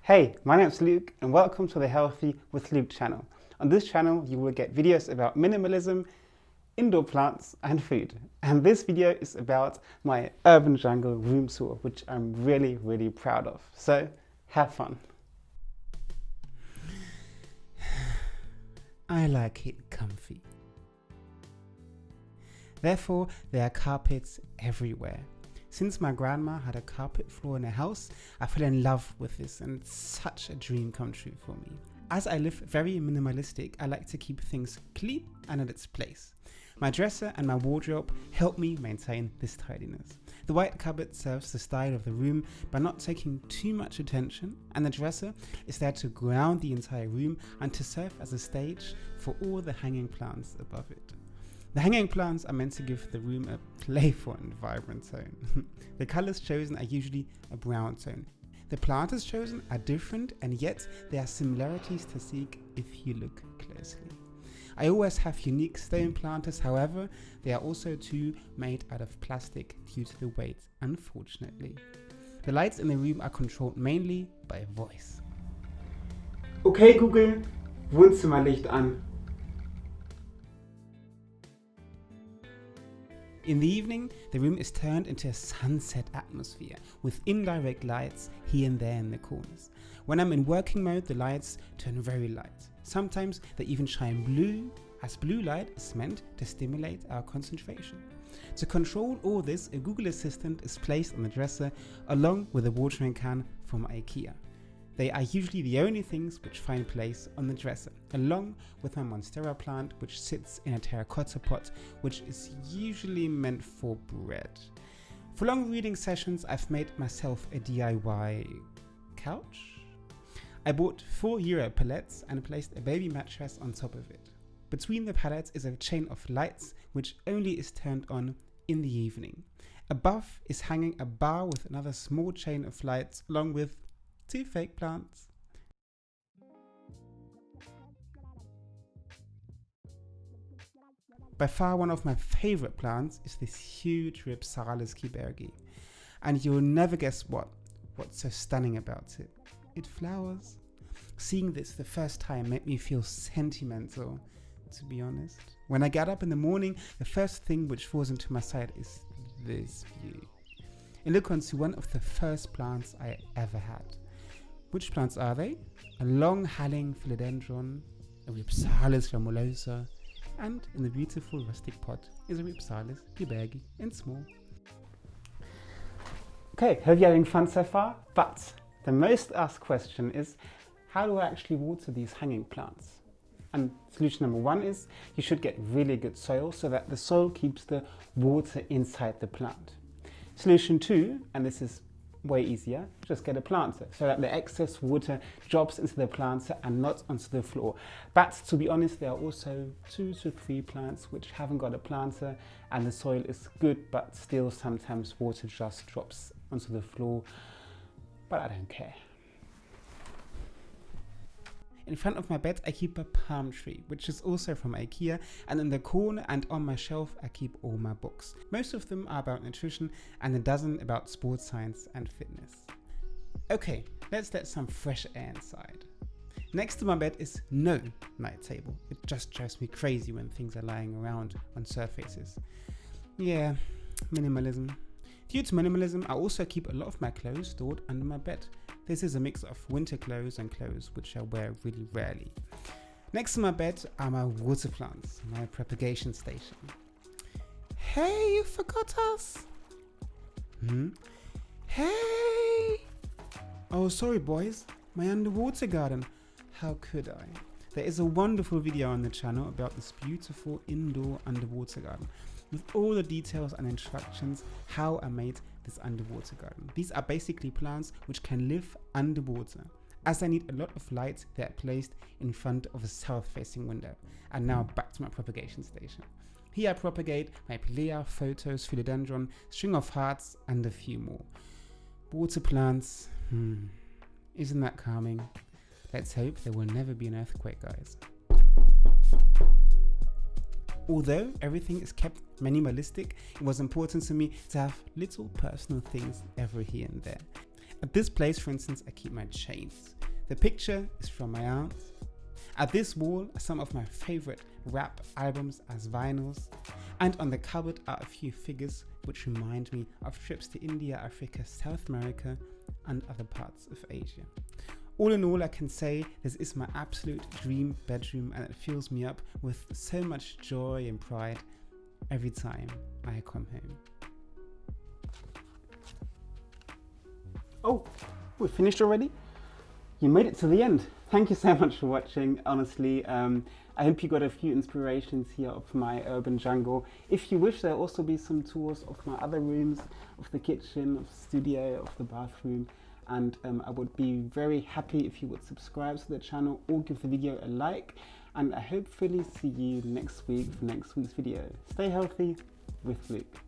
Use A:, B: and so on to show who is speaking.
A: Hey, my name's Luke and welcome to the Healthy with Luke channel. On this channel you will get videos about minimalism, indoor plants and food. And this video is about my urban jungle room tour, which I'm really proud of. So have fun. I like it comfy. Therefore, there are carpets everywhere. Since my grandma had a carpet floor in her house, I fell in love with this and it's such a dream come true for me. As I live very minimalistic, I like to keep things clean and at its place. My dresser and my wardrobe help me maintain this tidiness. The white cupboard serves the style of the room by not taking too much attention, and the dresser is there to ground the entire room and to serve as a stage for all the hanging plants above it. The hanging plants are meant to give the room a playful and vibrant tone. The colors chosen are usually a brown tone. The planters chosen are different, and yet there are similarities to seek if you look closely. I always have unique stone planters, however, there are also two made out of plastic due to the weight, unfortunately. The lights in the room are controlled mainly by voice. Okay Google, Wohnzimmerlicht an. In the evening, the room is turned into a sunset atmosphere with indirect lights here and there in the corners. When I'm in working mode, the lights turn very light. Sometimes they even shine blue, as blue light is meant to stimulate our concentration. To control all this, a Google Assistant is placed on the dresser along with a watering can from IKEA. They are usually the only things which find place on the dresser, along with my Monstera plant, which sits in a terracotta pot, which is usually meant for bread. For long reading sessions, I've made myself a DIY couch. I bought 4 Euro pallets and placed a baby mattress on top of it. Between the pallets is a chain of lights, which only is turned on in the evening. Above is hanging a bar with another small chain of lights, along with 2 fake plants. By far one of my favorite plants is this huge Ripsalis Kibergi. And you'll never guess what's so stunning about it. It flowers. Seeing this the first time made me feel sentimental, to be honest. When I get up in the morning, the first thing which falls into my sight is this view. And look onto one of the first plants I ever had. Which plants are they? A long hanging philodendron, a Ripsalis ramulosa, and in the beautiful rustic pot is a Ripsalis Kibergi in small. Okay, hope you're having fun so far, but the most asked question is, how do I actually water these hanging plants? And solution number 1 is, you should get really good soil so that the soil keeps the water inside the plant. Solution 2, and this is way easier, just get a planter so that the excess water drops into the planter and not onto the floor. But to be honest, there are also 2 to 3 plants which haven't got a planter and the soil is good, but still sometimes water just drops onto the floor, but I don't care. In front of my bed I keep a palm tree, which is also from IKEA, and in the corner and on my shelf I keep all my books. Most of them are about nutrition and a dozen about sports science and fitness. Okay, let's let some fresh air inside. Next to my bed is no night table. It just drives me crazy when things are lying around on surfaces. Yeah, minimalism. Due to minimalism, I also keep a lot of my clothes stored under my bed. This is a mix of winter clothes and clothes which I wear really rarely. Next to my bed are my water plants, my propagation station. Hey, you forgot us? Hey! Oh, sorry boys, my underwater garden. How could I? There is a wonderful video on the channel about this beautiful indoor underwater garden with all the details and instructions how I made this underwater garden. These are basically plants which can live underwater. As I need a lot of light, they are placed in front of a south-facing window. And now back to my propagation station. Here I propagate my Pilea, Photos, Philodendron, String of Hearts and a few more. Water plants, isn't that calming? Let's hope there will never be an earthquake, guys. Although everything is kept minimalistic, it was important to me to have little personal things every here and there. At this place, for instance, I keep my chains. The picture is from my aunt. At this wall are some of my favorite rap albums as vinyls, and on the cupboard are a few figures which remind me of trips to India, Africa, South America, and other parts of Asia. All in all, I can say this is my absolute dream bedroom, and it fills me up with so much joy and pride every time I come home. Oh, we finished already? You made it to the end. Thank you so much for watching. Honestly, I hope you got a few inspirations here of my urban jungle. If you wish, there'll also be some tours of my other rooms, of the kitchen, of the studio, of the bathroom. And I would be very happy if you would subscribe to the channel or give the video a like. And I hopefully see you next week for next week's video. Stay healthy with Luke.